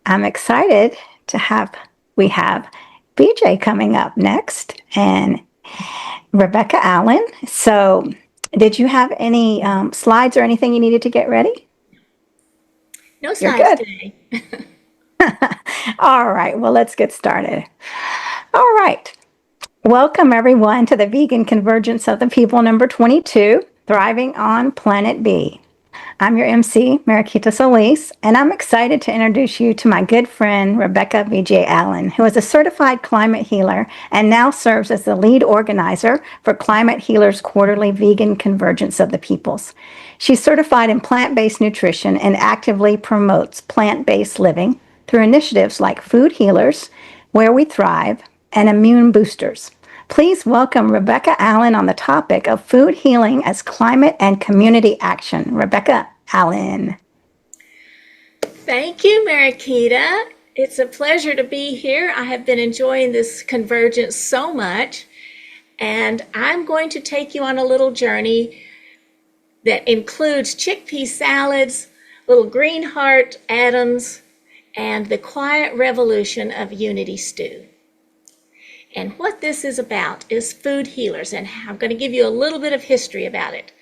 I'm excited we have BJ coming up next and Rebecca Allen. So, did you have any slides or anything you needed to get ready? No You're slides good. today. All right, well, let's get started. All right. Welcome, everyone, to the Vegan Convergence of the People number 22, Thriving on Planet B. I'm your MC, Mariquita Solis, and I'm excited to introduce you to my good friend, Rebecca V.J. Allen, who is a certified climate healer and now serves as the lead organizer for Climate Healers Quarterly Vegan Convergence of the Peoples. She's certified in plant-based nutrition and actively promotes plant-based living through initiatives like Food Healers, Where We Thrive, and Immune Boosters. Please welcome Rebecca Allen on the topic of food healing as climate and community action. Rebecca Allen. Thank you, Mariquita. It's a pleasure to be here. I have been enjoying this convergence so much, and I'm going to take you on a little journey that includes chickpea salads, little green heart atoms, and the quiet revolution of unity stew. And what this is about is food healers, and I'm going to give you a little bit of history about it.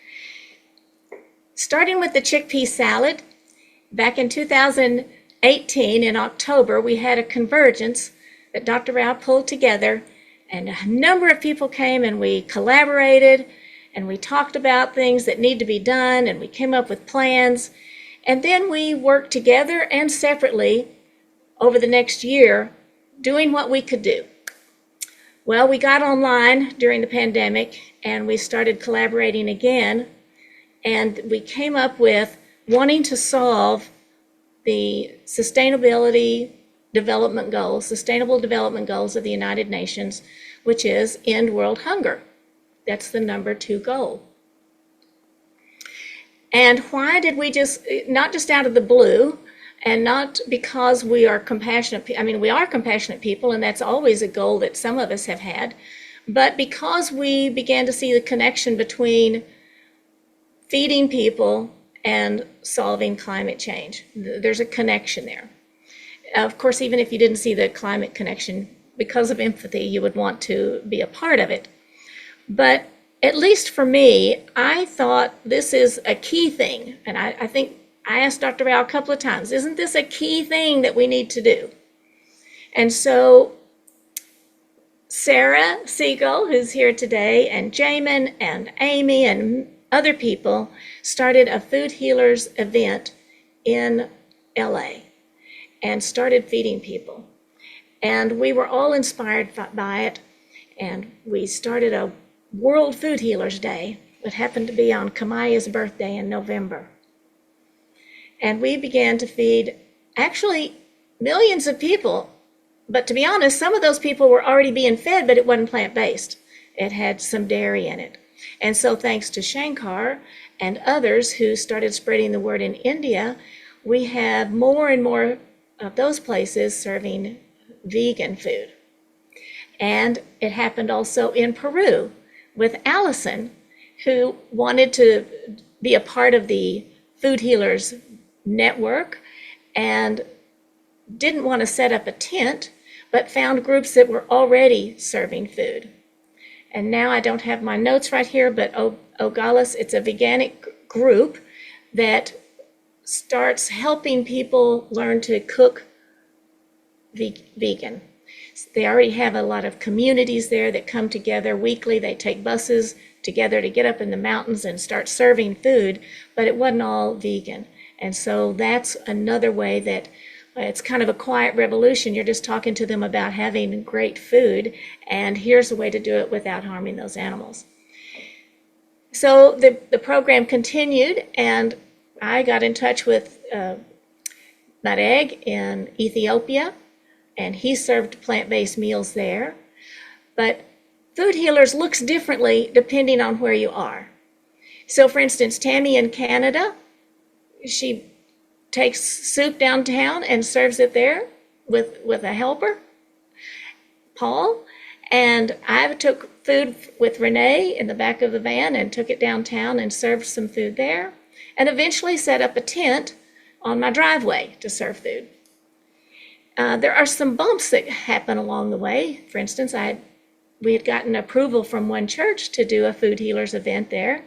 Starting with the chickpea salad, back in 2018, in October, we had a convergence that Dr. Rao pulled together, and a number of people came and we collaborated and we talked about things that need to be done and we came up with plans. And then we worked together and separately over the next year doing what we could do. Well, we got online during the pandemic and we started collaborating again, and we came up with wanting to solve the sustainable development goals of the United Nations, which is end world hunger. That's the number 2 goal. And why did we not just out of the blue, and not because we are compassionate, we are compassionate people, and that's always a goal that some of us have had, but because we began to see the connection between feeding people and solving climate change. There's a connection there. Of course, even if you didn't see the climate connection, because of empathy, you would want to be a part of it. But at least for me, I thought this is a key thing. And I think I asked Dr. Rao a couple of times, isn't this a key thing that we need to do? And so Sarah Siegel, who's here today, and Jamin and Amy and other people started a food healers event in LA and started feeding people. And we were all inspired by it. And we started a World Food Healers Day that happened to be on Kamaya's birthday in November. And we began to feed actually millions of people. But to be honest, some of those people were already being fed, but it wasn't plant-based. It had some dairy in it. And so thanks to Shankar and others who started spreading the word in India, we have more and more of those places serving vegan food. And it happened also in Peru with Allison, who wanted to be a part of the Food Healers Network and didn't want to set up a tent, but found groups that were already serving food. And now I don't have my notes right here, but Ogalis, it's a veganic group that starts helping people learn to cook vegan. They already have a lot of communities there that come together weekly. They take buses together to get up in the mountains and start serving food, but it wasn't all vegan. And so that's another way that it's kind of a quiet revolution. You're just talking to them about having great food, and here's a way to do it without harming those animals. So the program continued, and I got in touch with Mareg in Ethiopia, and he served plant-based meals there. But Food Healers looks differently depending on where you are. So for instance, Tammy in Canada, she takes soup downtown and serves it there with a helper, Paul. And I took food with Renee in the back of the van and took it downtown and served some food there, and eventually set up a tent on my driveway to serve food. There are some bumps that happen along the way. For instance, we had gotten approval from one church to do a food healers event there.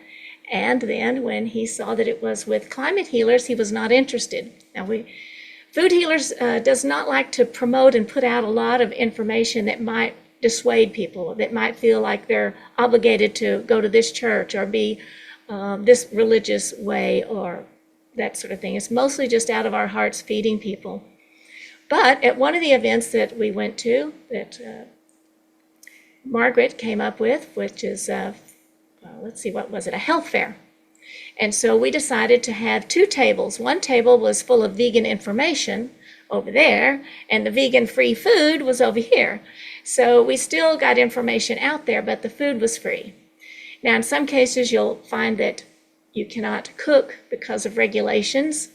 And then when he saw that it was with climate healers, he was not interested. Now, Food Healers does not like to promote and put out a lot of information that might dissuade people, that might feel like they're obligated to go to this church or be this religious way or that sort of thing. It's mostly just out of our hearts feeding people. But at one of the events that we went to, that Margaret came up with, which is, let's see, what was it? A health fair. And so we decided to have two tables. One table was full of vegan information over there, and the vegan-free food was over here. So we still got information out there, but the food was free. Now, in some cases, you'll find that you cannot cook because of regulations.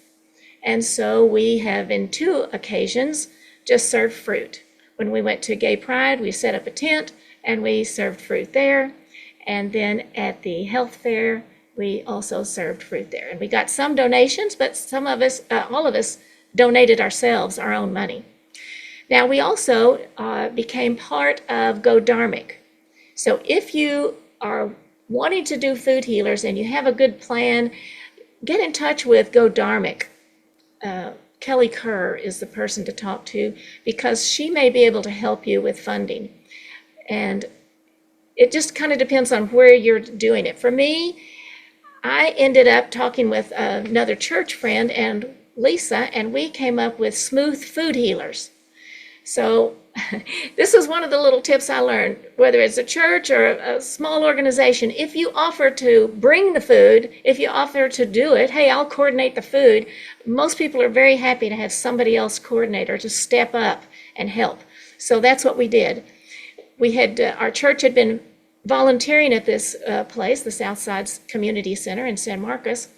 And so we have, in 2 occasions, just served fruit. When we went to Gay Pride, we set up a tent and we served fruit there. And then at the health fair, we also served fruit there. And we got some donations, but some of us, all of us, donated ourselves, our own money. Now, we also became part of Go Dharmic. So if you are wanting to do food healers and you have a good plan, get in touch with Go Dharmic. Kelly Kerr is the person to talk to because she may be able to help you with funding. And it just kind of depends on where you're doing it. For me, I ended up talking with another church friend and Lisa, and we came up with smooth food healers. So this is one of the little tips I learned, whether it's a church or a small organization. If you offer to bring the food, if you offer to do it, hey, I'll coordinate the food. Most people are very happy to have somebody else coordinate or to step up and help. So that's what we did. We had, our church had been volunteering at this place, the Southside Community Center in San Marcos,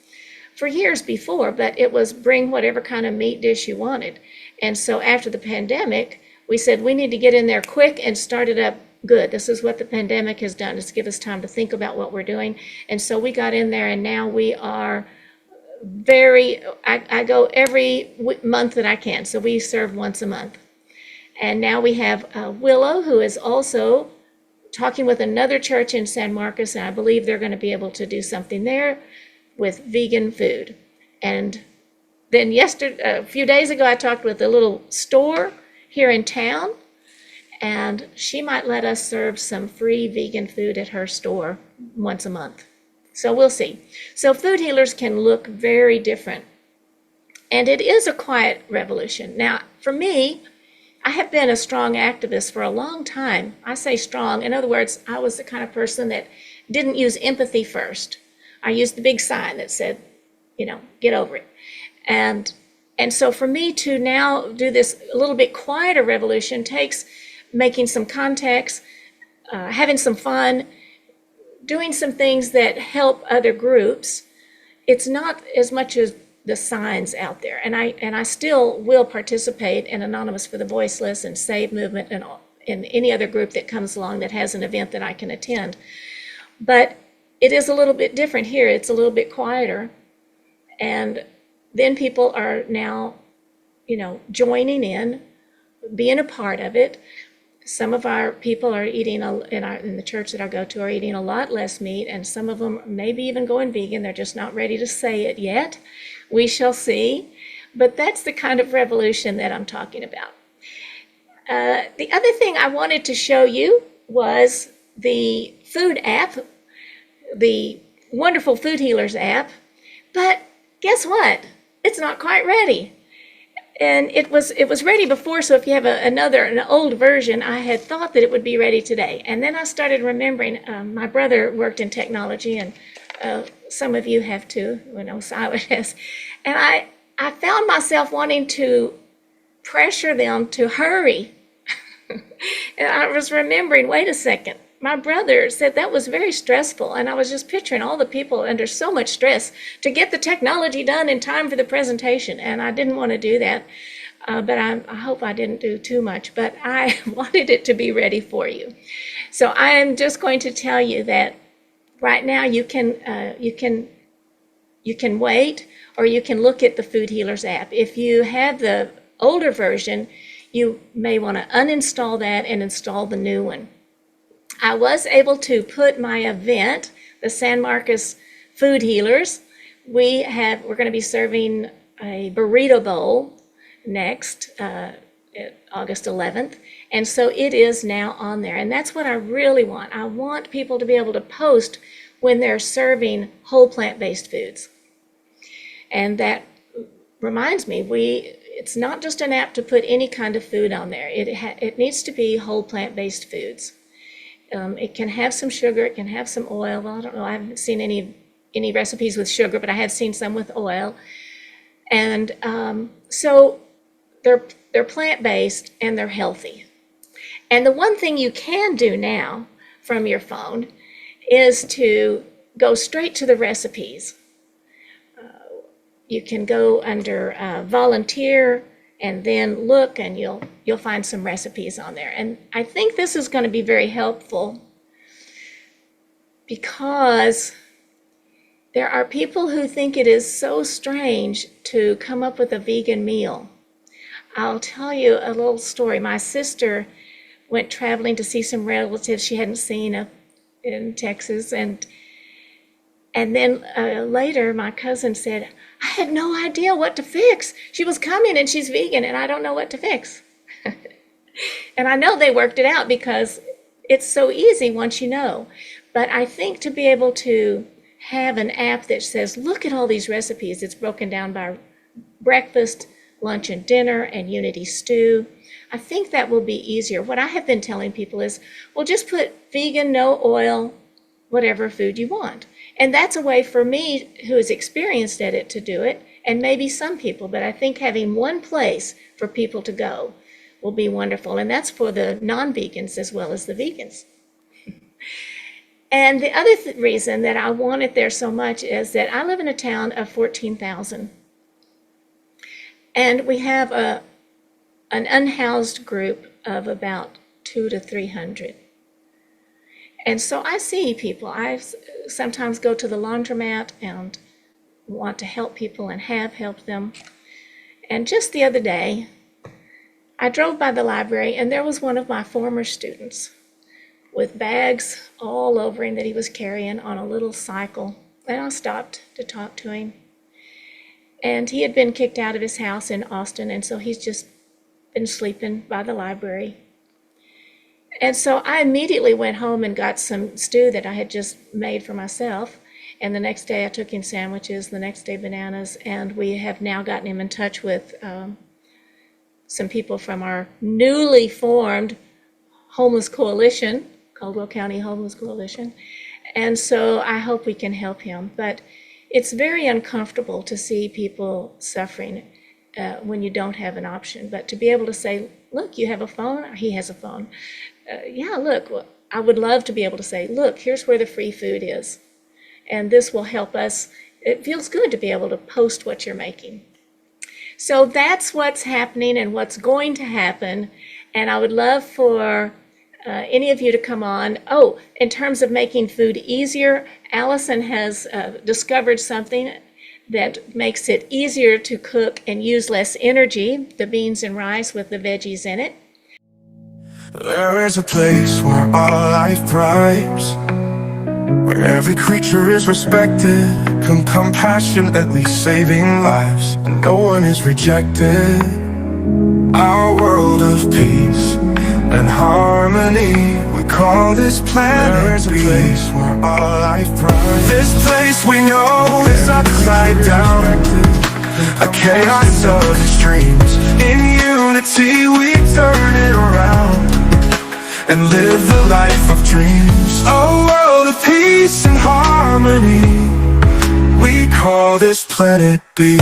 for years before, but it was bring whatever kind of meat dish you wanted. And so after the pandemic, we said we need to get in there quick and start it up good. This is what the pandemic has done, is give us time to think about what we're doing. And so we got in there, and now we are I go every month that I can. So we serve once a month. And now we have Willow, who is also talking with another church in San Marcos, and I believe they're going to be able to do something there with vegan food. And then a few days ago, I talked with a little store here in town, and she might let us serve some free vegan food at her store once a month. So we'll see. So food healers can look very different. And it is a quiet revolution. Now, for me, I have been a strong activist for a long time. I say strong. In other words, I was the kind of person that didn't use empathy first. I used the big sign that said, get over it. And so for me to now do this a little bit quieter revolution takes making some contacts, having some fun, doing some things that help other groups. It's not as much as the signs out there. And I still will participate in Anonymous for the Voiceless and Save Movement and in any other group that comes along that has an event that I can attend. But it is a little bit different here. It's a little bit quieter. And then people are now, joining in, being a part of it. Some of our people are eating, in the church that I go to, are eating a lot less meat, and some of them maybe even going vegan. They're just not ready to say it yet. We shall see. But that's the kind of revolution that I'm talking about. The other thing I wanted to show you was the food app, the wonderful Food Healers app. But guess what? It's not quite ready. And it was ready before, so if you have an old version, I had thought that it would be ready today. And then I started remembering, my brother worked in technology, and some of you have too, Silas has. And I found myself wanting to pressure them to hurry. And I was remembering, wait a second, my brother said that was very stressful, and I was just picturing all the people under so much stress to get the technology done in time for the presentation, and I didn't want to do that, but I hope I didn't do too much, but I wanted it to be ready for you. So I am just going to tell you that right now you can wait, or you can look at the Food Healers app. If you have the older version, you may want to uninstall that and install the new one. I was able to put my event, the San Marcos Food Healers. We're going to be serving a burrito bowl next, August 11th. And so it is now on there. And that's what I really want. I want people to be able to post when they're serving whole plant-based foods. And that reminds me, it's not just an app to put any kind of food on there. It needs to be whole plant-based foods. It can have some sugar, it can have some oil. Well, I don't know, I haven't seen any recipes with sugar, but I have seen some with oil. And so they're plant-based and they're healthy. And the one thing you can do now from your phone is to go straight to the recipes. You can go under volunteer and then look, and you'll find some recipes on there. And I think this is going to be very helpful because there are people who think it is so strange to come up with a vegan meal. I'll tell you a little story. My sister went traveling to see some relatives she hadn't seen in Texas, and then later my cousin said, I had no idea what to fix. She was coming and she's vegan and I don't know what to fix. And I know they worked it out because it's so easy once you know. But I think to be able to have an app that says, look at all these recipes. It's broken down by breakfast, lunch and dinner, and unity stew. I think that will be easier. What I have been telling people is, well, just put vegan, no oil, whatever food you want. And that's a way for me, who is experienced at it, to do it, and maybe some people. But I think having one place for people to go will be wonderful. And that's for the non-vegans as well as the vegans. And the other reason that I want it there so much is that I live in a town of 14,000. And we have an unhoused group of about 200 to 300. And so I see people. I sometimes go to the laundromat and want to help people and have helped them. And just the other day, I drove by the library and there was one of my former students with bags all over him that he was carrying on a little cycle. And I stopped to talk to him. And he had been kicked out of his house in Austin, and so he's just been sleeping by the library. And so I immediately went home and got some stew that I had just made for myself. And the next day I took him sandwiches, the next day bananas, and we have now gotten him in touch with some people from our newly formed homeless coalition, Caldwell County Homeless Coalition. And so I hope we can help him. But it's very uncomfortable to see people suffering when you don't have an option. But to be able to say, look, you have a phone, he has a phone. Yeah, look, well, I would love to be able to say, look, here's where the free food is. And this will help us. It feels good to be able to post what you're making. So that's what's happening and what's going to happen. And I would love for any of you to come on. Oh, in terms of making food easier, Allison has discovered something that makes it easier to cook and use less energy, the beans and rice with the veggies in it. There is a place where all life thrives, where every creature is respected, compassionately saving lives, and no one is rejected. Our world of peace and harmony, we call this planet. There is a place where all life thrives. This place we know is upside down, a chaos of extremes. In unity we turn it around and live the life of dreams. A world of peace and harmony, we call this planet B.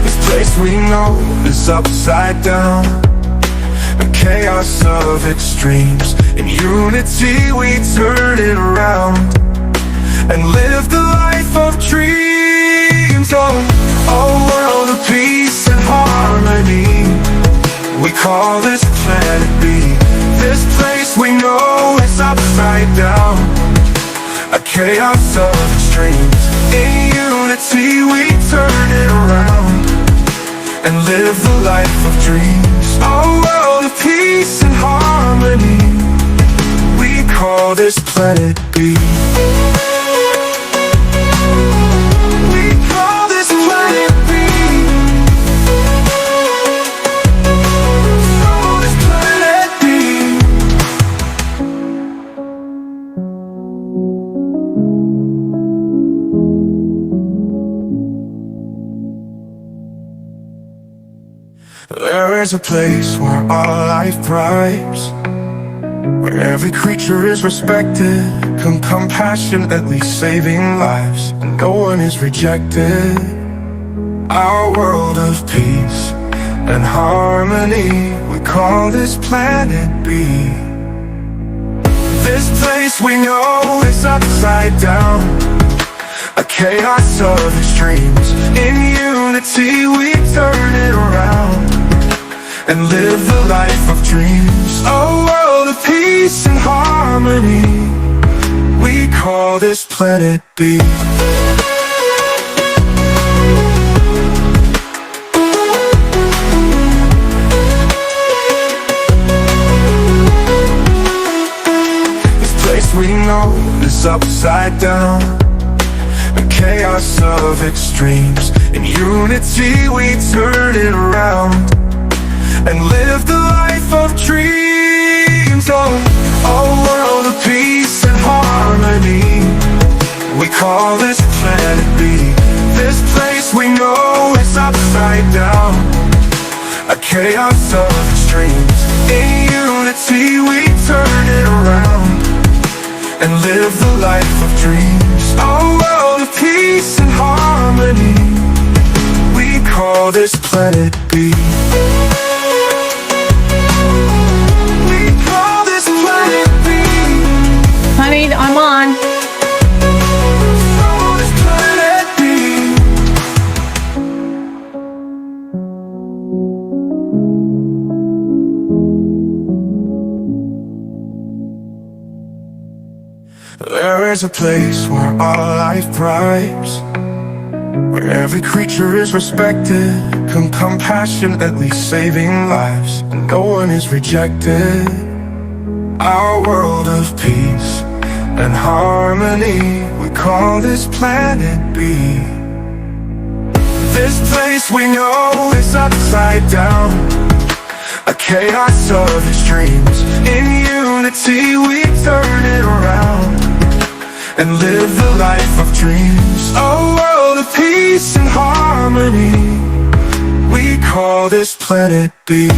This place we know is upside down, a chaos of extremes. In unity we turn it around and live the life of dreams. Oh, a world of peace and harmony, we call this planet B. This place we know is is upside down, a chaos of extremes. In unity we turn it around and live the life of dreams. A world of peace and harmony, we call this planet B. We call this planet B. Call this planet B. There is a place where all life thrives, where every creature is respected, compassionately saving lives, and no one is rejected. Our world of peace and harmony, we call this planet B. This place we know is upside down, a chaos of extremes. In unity we turn it around and live the life of dreams. A world of peace and harmony, we call this planet B. This place we know is upside down, a chaos of extremes. In unity we turn it around and live the life of dreams. Oh, a world of peace and harmony, we call this planet B. This place we know is upside down, a chaos of extremes. In unity we turn it around and live the life of dreams. A world of peace and harmony, we call this planet B. Honey, I'm on. Call this planet B. There is a place where all life thrives, where every creature is respected, compassionately saving lives, and no one is rejected. Our world of peace and harmony, we call this planet B. This place we know is upside down, a chaos of extremes. In unity we turn it around and live the life of dreams. A world of peace and harmony, we call this planet B.